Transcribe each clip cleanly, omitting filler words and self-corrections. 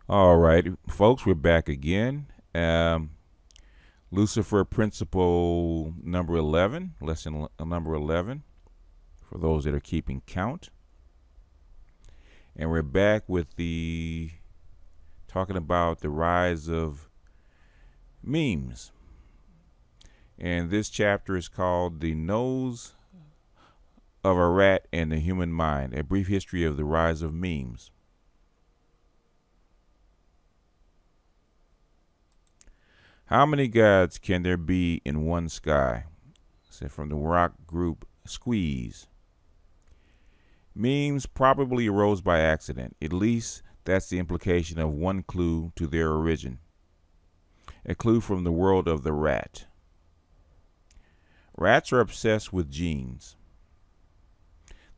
All right, folks, we're back again. Lucifer principle number 11, lesson number 11, for those that are keeping count. And we're back with the talking about the rise of memes. And this chapter is called The Nose of a Rat and the Human Mind, a brief history of the rise of memes. How many gods can there be in one sky? Said from the rock group Squeeze. Memes probably arose by accident. At least that's the implication of one clue to their origin. A clue from the world of the rat. Rats are obsessed with genes.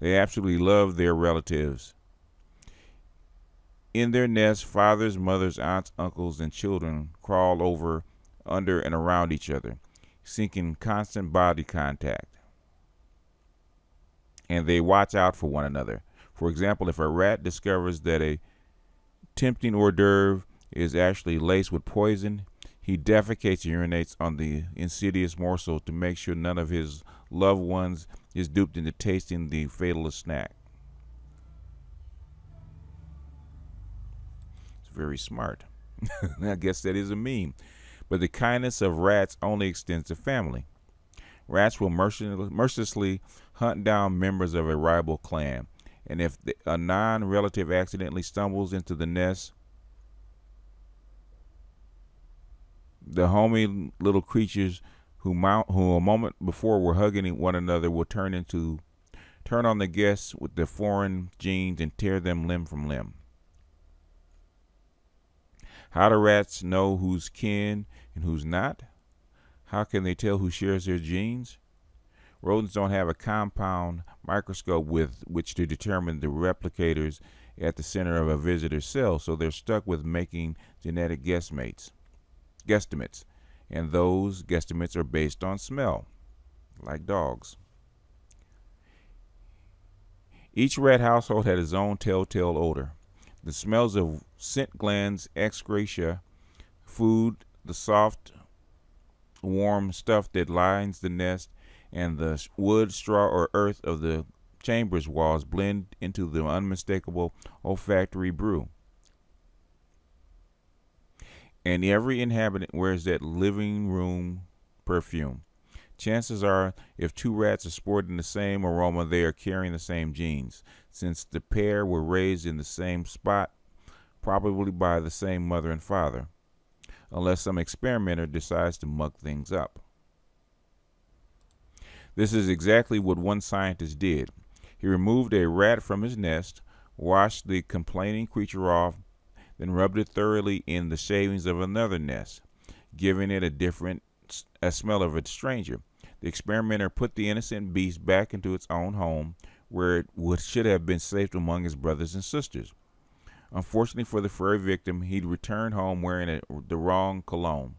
They absolutely love their relatives. In their nests, fathers, mothers, aunts, uncles, and children crawl over, under, and around each other, seeking constant body contact. And they watch out for one another. For example, if a rat discovers that a tempting hors d'oeuvre is actually laced with poison, he defecates and urinates on the insidious morsel to make sure none of his loved ones is duped into tasting the fatal snack. It's very smart. I guess that is a meme. But the kindness of rats only extends to family. Rats will mercilessly hunt down members of a rival clan, and if a non-relative accidentally stumbles into the nest, the homey little creatures who a moment before were hugging one another will turn on the guests with the foreign genes and tear them limb from limb. How do rats know who's kin and who's not? How can they tell who shares their genes? Rodents don't have a compound microscope with which to determine the replicators at the center of a visitor's cell, so they're stuck with making genetic guesstimates, and those guesstimates are based on smell, like dogs. Each rat household had its own telltale odor. The smells of scent glands, excreta, food, the soft, warm stuff that lines the nest, and the wood, straw, or earth of the chamber's walls blend into the unmistakable olfactory brew. And every inhabitant wears that living room perfume. Chances are, if two rats are sporting the same aroma, they are carrying the same genes, since the pair were raised in the same spot, probably by the same mother and father, unless some experimenter decides to muck things up. This is exactly what one scientist did. He removed a rat from his nest, washed the complaining creature off, then rubbed it thoroughly in the shavings of another nest, giving it a smell of a stranger. The experimenter put the innocent beast back into its own home, where it should have been safe among his brothers and sisters. Unfortunately for the furry victim, he'd returned home wearing the wrong cologne.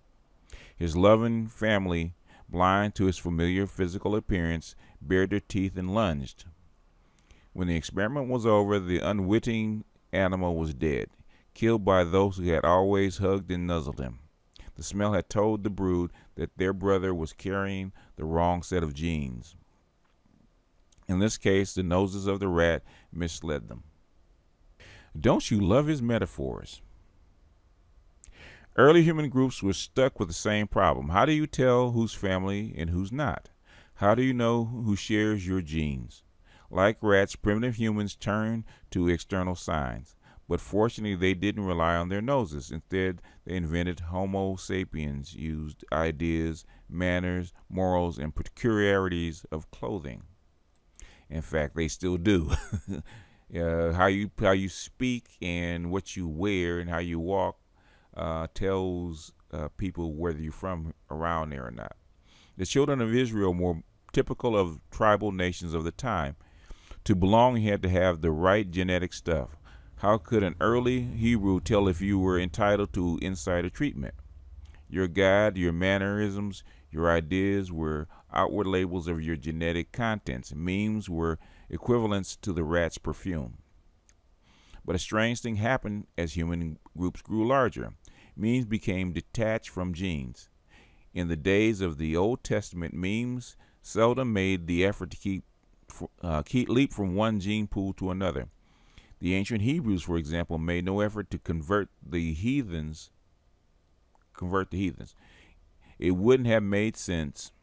His loving family, blind to his familiar physical appearance, bared their teeth and lunged. When the experiment was over, the unwitting animal was dead, killed by those who had always hugged and nuzzled him. The smell had told the brood that their brother was carrying the wrong set of genes. In this case, the noses of the rat misled them. Don't you love his metaphors? Early human groups were stuck with the same problem. How do you tell who's family and who's not? How do you know who shares your genes? Like rats, primitive humans turned to external signs. But fortunately, they didn't rely on their noses. Instead, they invented Homo sapiens, used ideas, manners, morals, and peculiarities of clothing. In fact, they still do. How you speak and what you wear and how you walk tells people whether you're from around there or not. The children of Israel were typical of tribal nations of the time. To belong, you had to have the right genetic stuff. How could an early Hebrew tell if you were entitled to insider treatment? Your guide, your mannerisms, your ideas were outward labels of your genetic contents. Memes were equivalents to the rat's perfume. But a strange thing happened as human groups grew larger. Memes became detached from genes. In the days of the Old Testament, memes seldom made the effort to leap from one gene pool to another. The ancient Hebrews, for example, made no effort to convert the heathens. It wouldn't have made sense.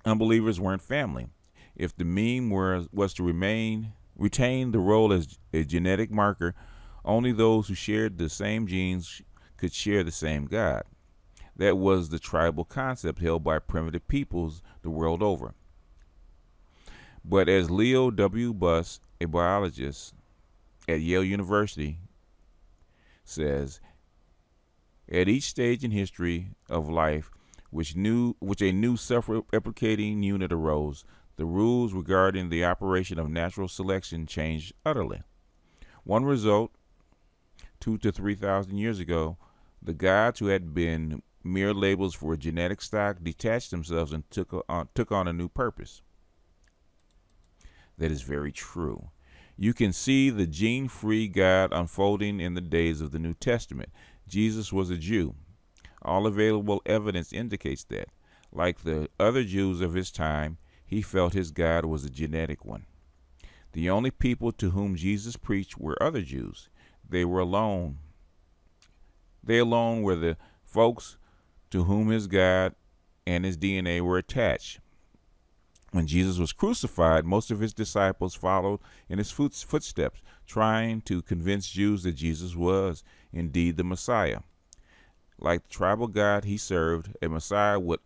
Unbelievers weren't family. If the meme was to retain the role as a genetic marker, only those who shared the same genes could share the same God. That was the tribal concept held by primitive peoples the world over. But as Leo W. Buss, a biologist at Yale University, says, at each stage in history of life which a new self-replicating unit arose, the rules regarding the operation of natural selection changed utterly. One result, 2,000 to 3,000 years ago, the gods who had been mere labels for a genetic stock detached themselves and took on a new purpose. That is very true. You can see the gene-free God unfolding in the days of the New Testament. Jesus was a Jew. All available evidence indicates that. Like the other Jews of his time, he felt his God was a genetic one. The only people to whom Jesus preached were other Jews. They alone were the folks to whom his God and his DNA were attached. When Jesus was crucified, most of his disciples followed in his footsteps, trying to convince Jews that Jesus was indeed the Messiah. Like the tribal God he served, a Messiah would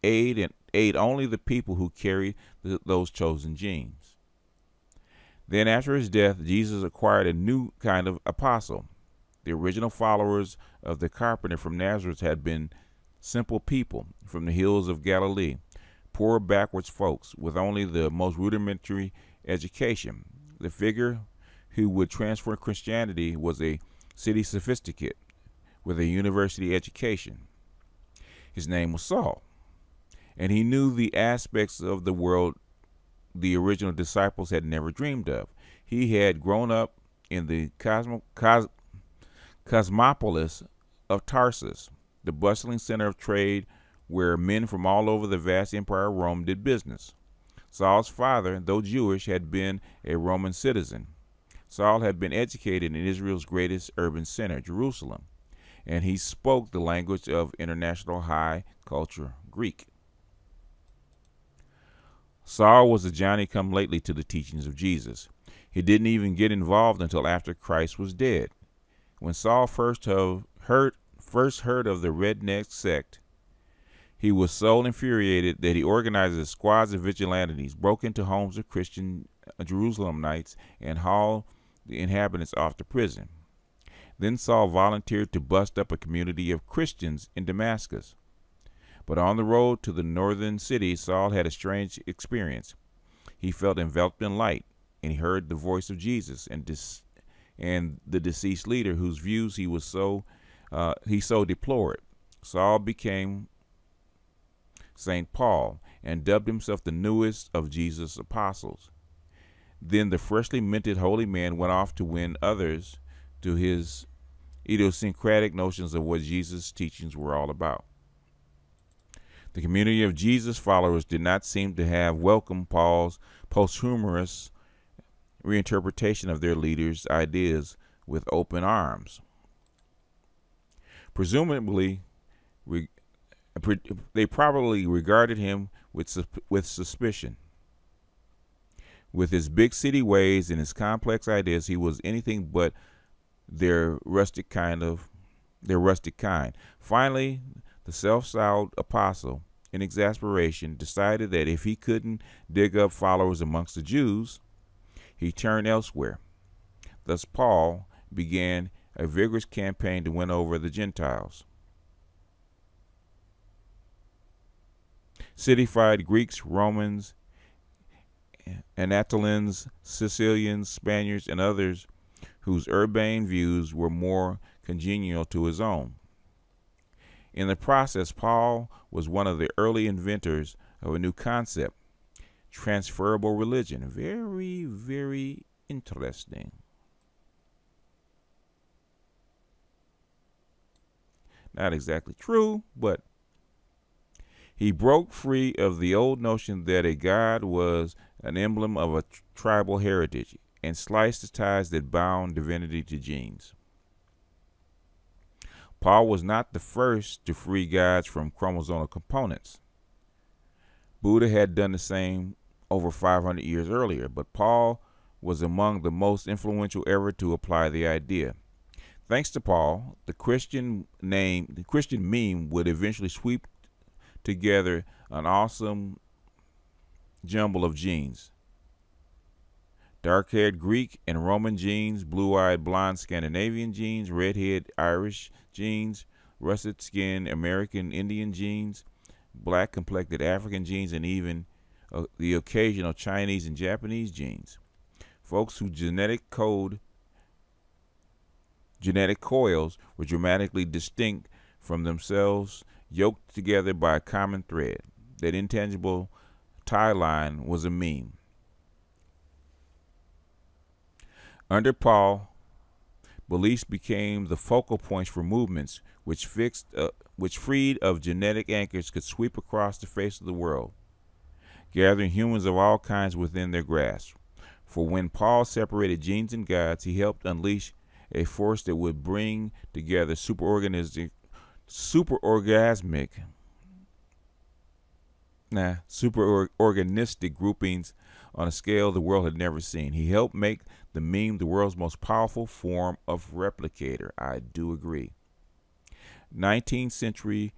aid only the people who carried those chosen genes. Then after his death, Jesus acquired a new kind of apostle. The original followers of the carpenter from Nazareth had been simple people from the hills of Galilee, poor backwards folks with only the most rudimentary education. The figure who would transform Christianity was a city sophisticate with a university education. His name was Saul, and he knew the aspects of the world the original disciples had never dreamed of. He had grown up in the cosmopolis of Tarsus, the bustling center of trade where men from all over the vast empire of Rome did business. Saul's father, though Jewish, had been a Roman citizen. Saul had been educated in Israel's greatest urban center, Jerusalem, and he spoke the language of international high culture, Greek. Saul was a Johnny-come-lately to the teachings of Jesus. He didn't even get involved until after Christ was dead. When Saul first heard of the redneck sect, he was so infuriated that he organized squads of vigilantes, broke into homes of Christian Jerusalemites, and hauled the inhabitants off to prison. Then Saul volunteered to bust up a community of Christians in Damascus. But on the road to the northern city, Saul had a strange experience. He felt enveloped in light, and he heard the voice of Jesus and the deceased leader whose views he so deplored. Saul became St. Paul and dubbed himself the newest of Jesus' apostles. Then the freshly minted holy man went off to win others to his idiosyncratic notions of what Jesus' teachings were all about. The community of Jesus followers did not seem to have welcomed Paul's posthumous reinterpretation of their leader's ideas with open arms. Presumably, they probably regarded him with suspicion. With his big city ways and his complex ideas, he was anything but their rustic kind. Finally, the self-styled apostle, in exasperation, decided that if he couldn't dig up followers amongst the Jews, he turned elsewhere. Thus, Paul began a vigorous campaign to win over the Gentiles. Citified Greeks, Romans, Anatolians, Sicilians, Spaniards, and others whose urbane views were more congenial to his own. In the process, Paul was one of the early inventors of a new concept, transferable religion. Very, very interesting. Not exactly true, but he broke free of the old notion that a god was an emblem of a tribal heritage and sliced the ties that bound divinity to genes. Paul was not the first to free gods from chromosomal components. Buddha had done the same over 500 years earlier, but Paul was among the most influential ever to apply the idea. Thanks to Paul, the Christian meme would eventually sweep together an awesome jumble of genes. Dark-haired Greek and Roman genes, blue-eyed blonde Scandinavian genes, red-haired Irish genes, russet-skinned American Indian genes, black-complected African genes, and even the occasional Chinese and Japanese genes. Folks whose genetic coils were dramatically distinct from themselves, yoked together by a common thread. That intangible tie line was a meme. Under Paul, beliefs became the focal points for movements which freed of genetic anchors could sweep across the face of the world, gathering humans of all kinds within their grasp. For when Paul separated genes and gods, he helped unleash a force that would bring together superorganistic groupings on a scale the world had never seen. He helped make the meme the world's most powerful form of replicator. I do agree. 19th century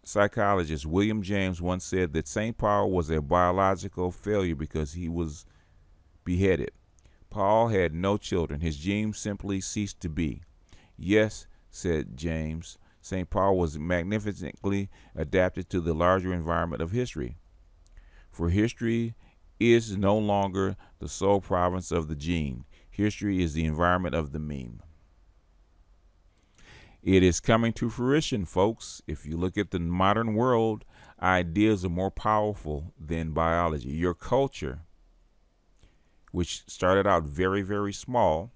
psychologist William James once said that St. Paul was a biological failure because he was beheaded. Paul had no children. His genes simply ceased to be. Yes, said James, St. Paul was magnificently adapted to the larger environment of history. For history is no longer the sole province of the gene. History is the environment of the meme. It is coming to fruition, folks. If you look at the modern world, ideas are more powerful than biology. Your culture, which started out very, very small,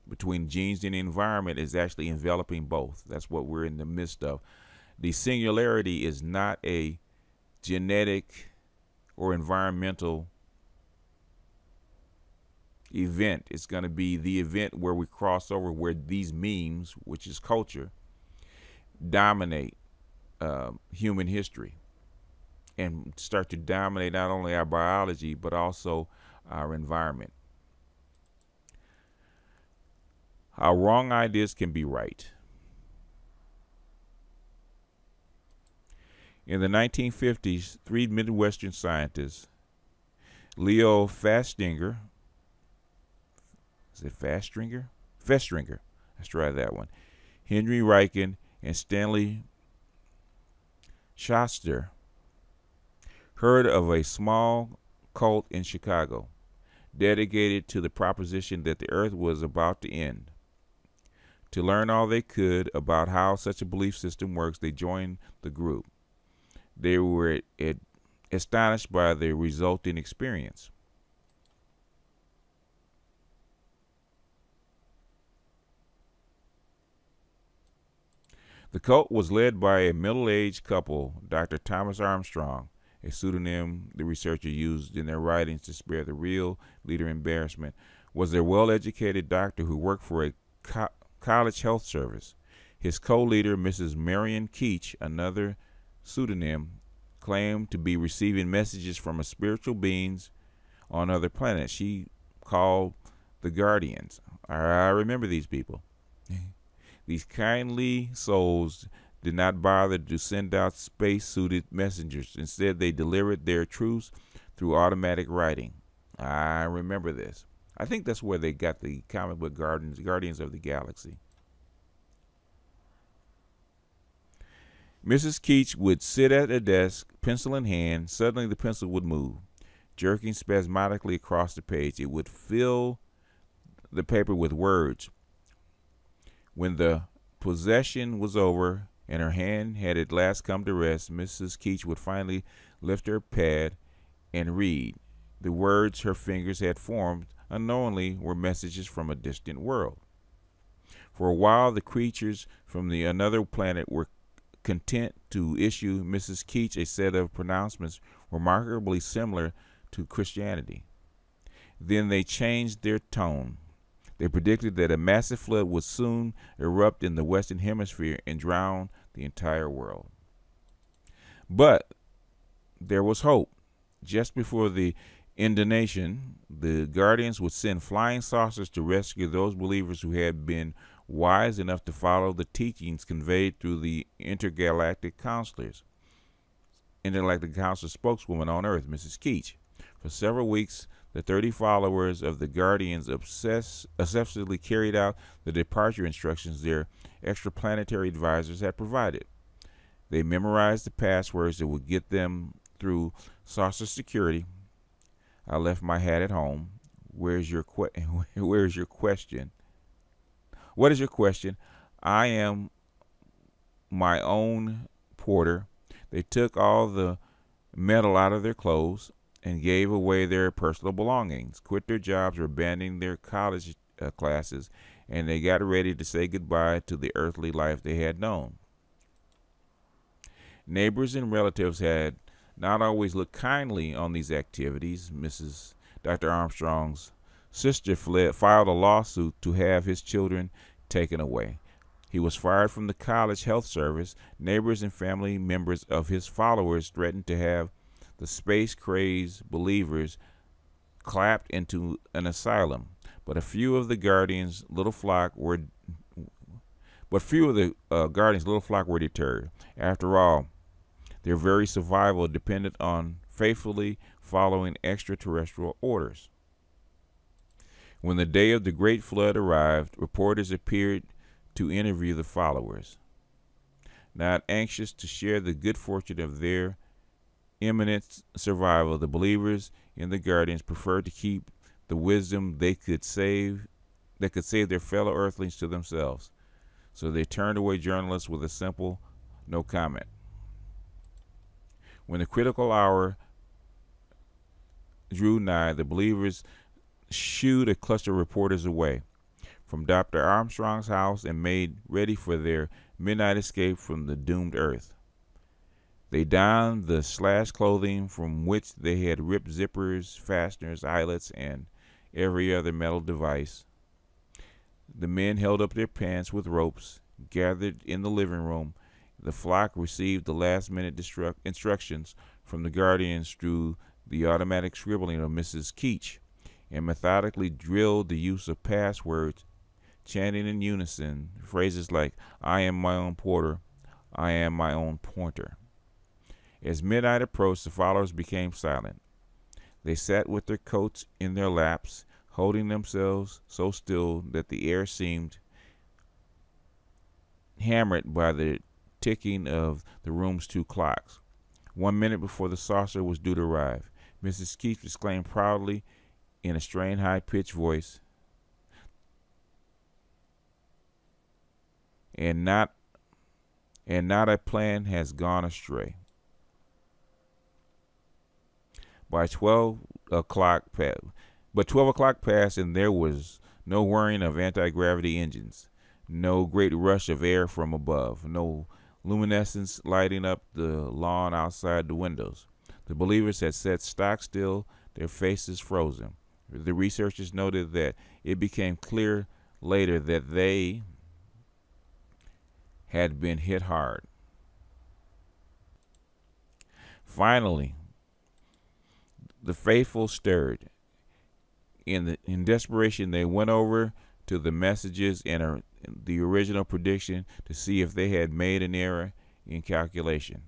between genes and the environment, is actually enveloping both. That's what we're in the midst of. The singularity is not a genetic or environmental event. It's going to be the event where we cross over, where these memes, which is culture, dominate human history and start to dominate not only our biology but also our environment. How wrong ideas can be right. In the 1950s, three Midwestern scientists, Leo Festinger, Festinger? Let's try that one. Henry Riken and Stanley Schaster, heard of a small cult in Chicago dedicated to the proposition that the earth was about to end. To learn all they could about how such a belief system works, they joined the group. They were astonished by the resulting experience. The cult was led by a middle-aged couple, Dr. Thomas Armstrong, a pseudonym the researcher used in their writings to spare the real leader embarrassment, was a well-educated doctor who worked for a college health service. His co-leader, Mrs. Marion Keach, another pseudonym, claimed to be receiving messages from spiritual beings on other planets. She called the Guardians. I remember these people. These kindly souls did not bother to send out space-suited messengers. Instead, they delivered their truths through automatic writing. I remember this. I think that's where they got the comic book Guardians of the Galaxy. Mrs. Keach would sit at a desk, pencil in hand. Suddenly the pencil would move, jerking spasmodically across the page. It would fill the paper with words. When the possession was over and her hand had at last come to rest, Mrs. Keach would finally lift her pad and read. The words her fingers had formed unknowingly were messages from a distant world. For a while, the creatures from the another planet were content to issue Mrs. Keach a set of pronouncements remarkably similar to Christianity. Then they changed their tone. They predicted that a massive flood would soon erupt in the Western Hemisphere and drown the entire world. But there was hope. Just before the inundation, the Guardians would send flying saucers to rescue those believers who had been wise enough to follow the teachings conveyed through the intergalactic counselors. Intergalactic Council spokeswoman on Earth, Mrs. Keach. For several weeks, the 30 followers of the Guardians obsessively carried out the departure instructions their extraplanetary advisors had provided. They memorized the passwords that would get them through saucer security. I left my hat at home. Where's your question? What is your question? I am my own porter. They took all the metal out of their clothes and gave away their personal belongings, quit their jobs or abandoned their college classes, and they got ready to say goodbye to the earthly life they had known. Neighbors and relatives had not always looked kindly on these activities. Dr. Armstrong's sister filed a lawsuit to have his children taken away. He was fired from the college health service. Neighbors and family members of his followers threatened to have the space-crazed believers clapped into an asylum. But few of the Guardians' little flock were deterred. After all, their very survival depended on faithfully following extraterrestrial orders. When the day of the Great Flood arrived, reporters appeared to interview the followers. Not anxious to share the good fortune of their imminent survival, the believers in the Guardians preferred to keep the wisdom that could save their fellow earthlings to themselves. So they turned away journalists with a simple no comment. When the critical hour drew nigh, the believers shooed a cluster of reporters away from Dr. Armstrong's house and made ready for their midnight escape from the doomed earth. They donned the slashed clothing from which they had ripped zippers, fasteners, eyelets, and every other metal device. The men held up their pants with ropes, gathered in the living room. The flock received the last-minute instructions from the Guardians through the automatic scribbling of Mrs. Keach, and methodically drilled the use of passwords, chanting in unison phrases like, "I am my own porter, I am my own pointer." As midnight approached, the followers became silent. They sat with their coats in their laps, holding themselves so still that the air seemed hammered by the ticking of the room's 2 clocks. 1 minute before the saucer was due to arrive, Mrs. Keith exclaimed proudly in a strained, high-pitched voice, and not a plan has gone astray. By 12 o'clock passed, and there was no whirring of anti-gravity engines, no great rush of air from above, no luminescence lighting up the lawn outside the windows. The believers had sat stock still, their faces frozen. The researchers noted that it became clear later that they had been hit hard. Finally, the faithful stirred. In desperation, they went over to the messages and the original prediction to see if they had made an error in calculation.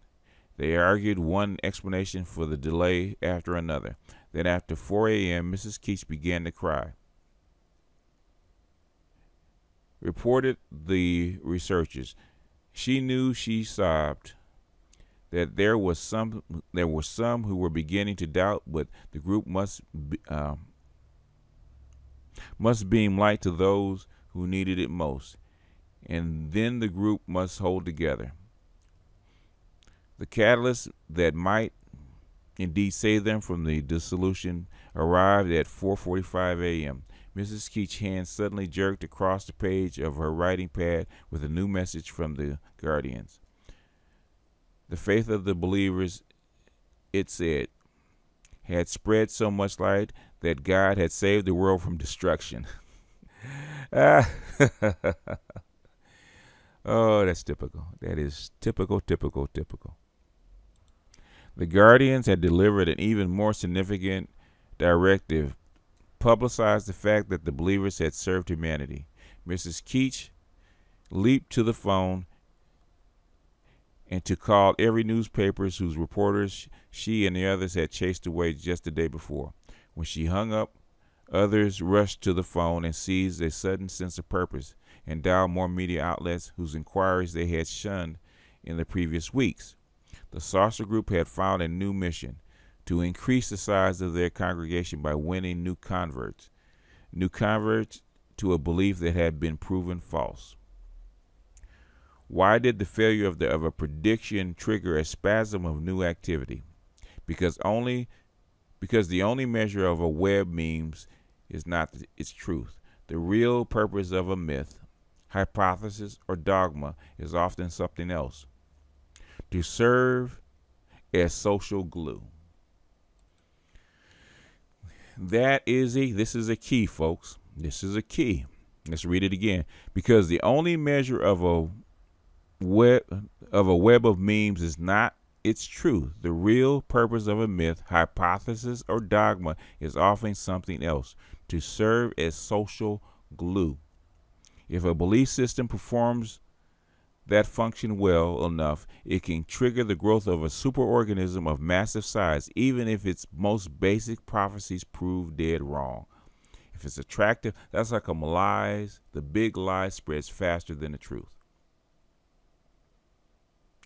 They argued one explanation for the delay after another. Then after 4 a.m., Mrs. Keach began to cry. Reported the researchers. She knew, she sobbed, that there were some who were beginning to doubt, but the group must beam light to those who needed it most, and then the group must hold together. The catalyst that might indeed save them from the dissolution arrived at 4:45 a.m. Mrs. Keach's hand suddenly jerked across the page of her writing pad with a new message from the Guardians. The faith of the believers, it said, had spread so much light that God had saved the world from destruction. Oh, that's typical. That is typical. The Guardians had delivered an even more significant directive, publicized the fact that the believers had served humanity. Mrs. Keach leaped to the phone and to call every newspaper whose reporters she and the others had chased away just the day before. When she hung up, others rushed to the phone and seized a sudden sense of purpose and dialed more media outlets whose inquiries they had shunned in the previous weeks. The Saucer Group had found a new mission: to increase the size of their congregation by winning new converts to a belief that had been proven false. Why did the failure of a prediction trigger a spasm of new activity? Because the only measure of a web memes is not its truth. The real purpose of a myth, hypothesis, or dogma is often something else: to serve as social glue. This is a key, folks. This is a key. Let's read it again. Because the only measure of a web of memes is not its truth. The real purpose of a myth, hypothesis, or dogma is often something else: to serve as social glue. If a belief system performs that function well enough, it can trigger the growth of a superorganism of massive size, even if its most basic prophecies prove dead wrong. If it's attractive, that's like a lies. The big lie spreads faster than the truth.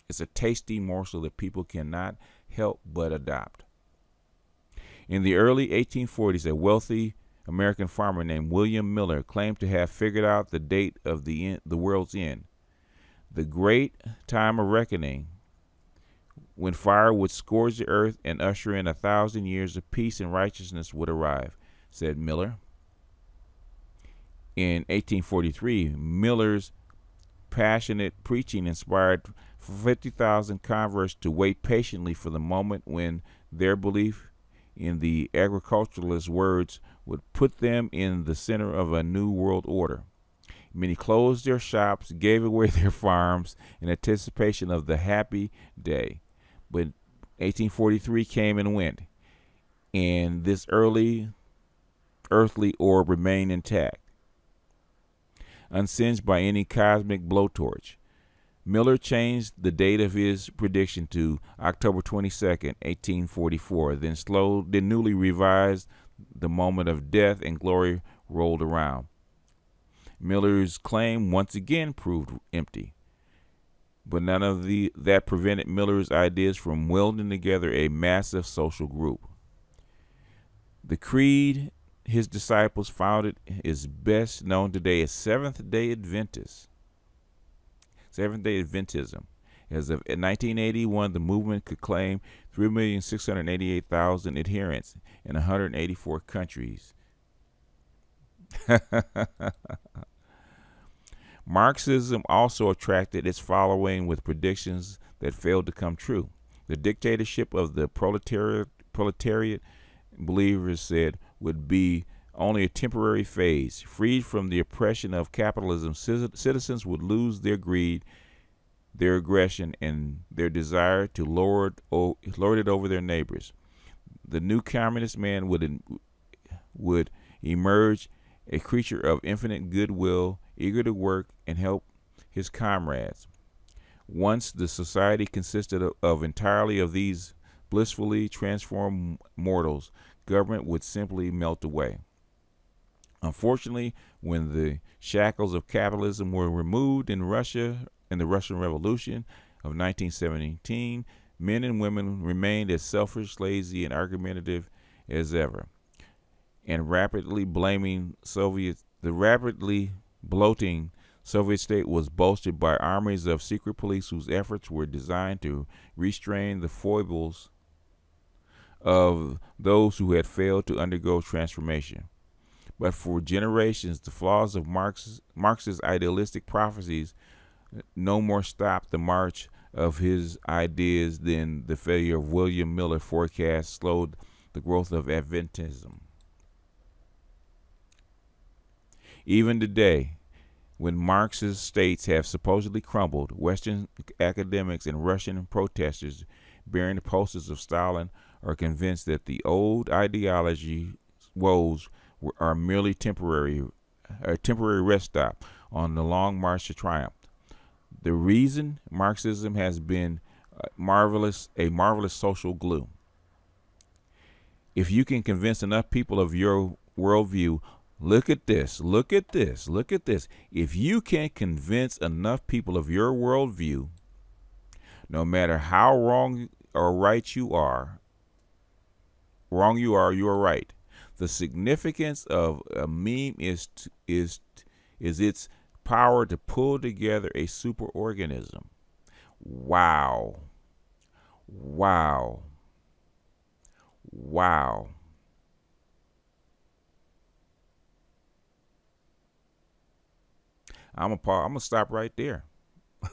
It's a tasty morsel that people cannot help but adopt. In the early 1840s, a wealthy American farmer named William Miller claimed to have figured out the date of the world's end, the great time of reckoning, when fire would scourge the earth and usher in 1,000 years of peace and righteousness would arrive, said Miller. In 1843, Miller's passionate preaching inspired 50,000 converts to wait patiently for the moment when their belief in the agriculturalist's words would put them in the center of a new world order. Many closed their shops, gave away their farms in anticipation of the happy day. But 1843 came and went, and this early earthly orb remained intact, unsinged by any cosmic blowtorch. Miller changed the date of his prediction to October 22nd, 1844, then newly revised the moment of death and glory rolled around. Miller's claim once again proved empty, but none of that prevented Miller's ideas from welding together a massive social group. The creed his disciples founded is best known today as Seventh-day Adventism. As of 1981, the movement could claim 3,688,000 adherents in 184 countries. Marxism also attracted its following with predictions that failed to come true. The dictatorship of the proletariat, believers said, would be only a temporary phase. Freed from the oppression of capitalism, citizens would lose their greed, their aggression, and their desire to lord it over their neighbors. The new communist man would emerge a creature of infinite goodwill, eager to work and help his comrades. Once the society consisted of entirely of these blissfully transformed mortals, government would simply melt away. Unfortunately, when the shackles of capitalism were removed in Russia in the Russian Revolution of 1917, men and women remained as selfish, lazy, and argumentative as ever. And the rapidly bloating Soviet state was bolstered by armies of secret police whose efforts were designed to restrain the foibles of those who had failed to undergo transformation. But for generations, the flaws of Marx's idealistic prophecies no more stopped the march of his ideas than the failure of William Miller forecast slowed the growth of Adventism. Even today, when Marx's states have supposedly crumbled, Western academics and Russian protesters bearing the posters of Stalin are convinced that the old ideology woes are merely a temporary rest stop on the long march to triumph. The reason Marxism has been a marvelous social glue. If you can convince enough people of your worldview, look at this. If you can convince enough people of your worldview, no matter how wrong or right you are, you are right. The significance of a meme is its power to pull together a superorganism. Wow. I'm gonna stop right there.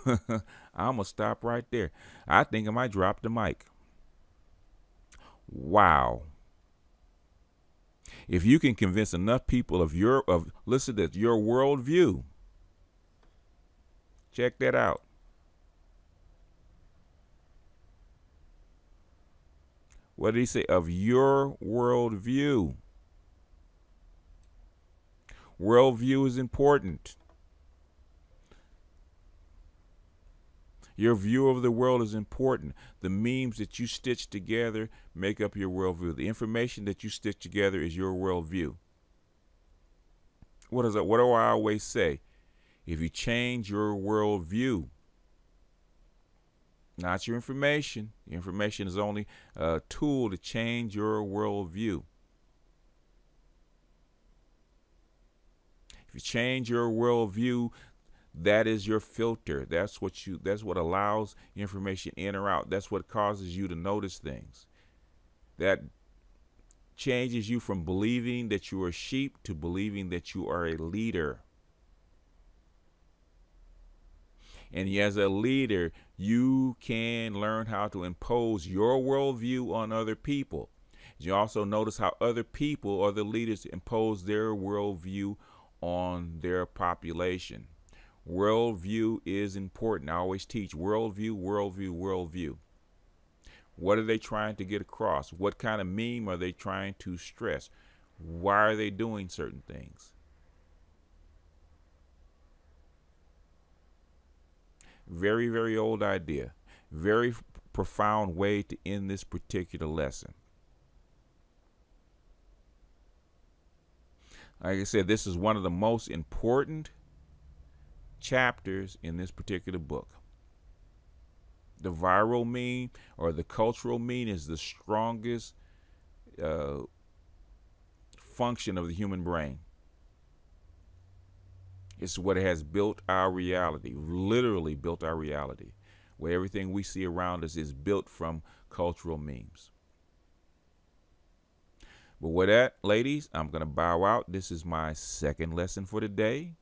I'm gonna stop right there. I think I might drop the mic. Wow. If you can convince enough people of your worldview, check that out. What did he say? Of your worldview. Worldview is important. Your view of the world is important. The memes that you stitch together make up your worldview. The information that you stitch together is your worldview. What do I always say? If you change your worldview, not your information. The information is only a tool to change your worldview. If you change your worldview, that is your filter. That's what allows information in or out. That's what causes you to notice things. That changes you from believing that you are sheep to believing that you are a leader. And as a leader, you can learn how to impose your worldview on other people. You also notice how other people or the leaders impose their worldview on their population. Worldview is important. I always teach worldview. What are they trying to get across? What kind of meme are they trying to stress? Why are they doing certain things? Very, very old idea. Very profound way to end this particular lesson. Like I said, this is one of the most important chapters in this particular book. The viral meme or the cultural meme is the strongest function of the human brain. It's what has built our reality, literally built our reality, where everything we see around us is built from cultural memes. But with that, ladies, I'm going to bow out. This is my second lesson for today.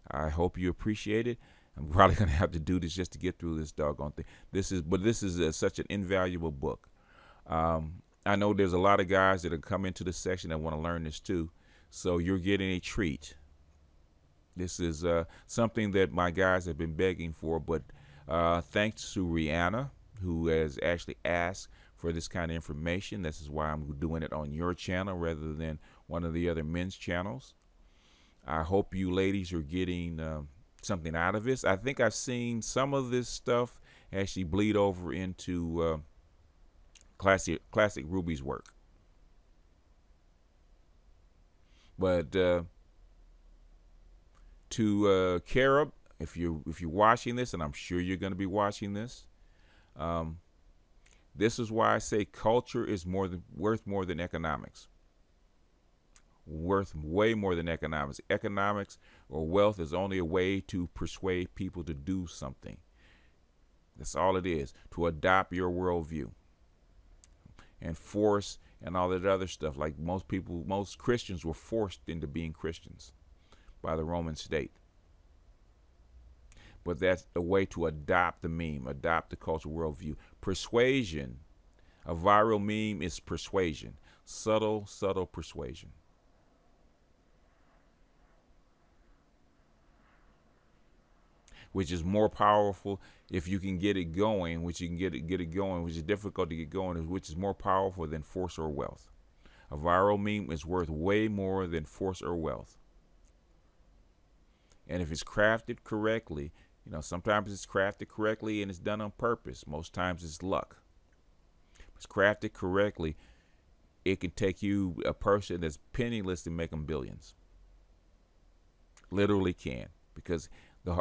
I hope you appreciate it. I'm probably going to have to do this just to get through this doggone thing. This is such an invaluable book. I know there's a lot of guys that have come into this section that want to learn this too. So you're getting a treat. This is something that my guys have been begging for, but thanks to Rihanna, who has actually asked for this kind of information. This is why I'm doing it on your channel rather than one of the other men's channels. I hope you ladies are getting something out of this. I think I've seen some of this stuff actually bleed over into Classic Ruby's work. But to Carib, if you're watching this, and I'm sure you're going to be watching this, this is why I say culture is worth more than economics. Worth way more than economics. Economics or wealth is only a way to persuade people to do something. That's all it is, to adopt your worldview and force and all that other stuff. Like most Christians were forced into being Christians by the Roman state. But that's a way to adopt the meme, adopt the cultural worldview. Persuasion, a viral meme is persuasion, subtle persuasion. Which is more powerful if you can get it going, which you can get it going, which is difficult to get going, which is more powerful than force or wealth. A viral meme is worth way more than force or wealth. And if it's crafted correctly, sometimes it's crafted correctly and it's done on purpose. Most times it's luck. If it's crafted correctly, it can take you, a person that's penniless, to make them billions. Literally can, because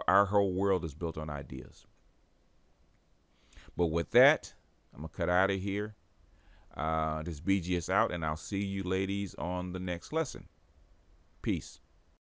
our whole world is built on ideas. But with that, I'm going to cut out of here. This BGS out, and I'll see you ladies on the next lesson. Peace.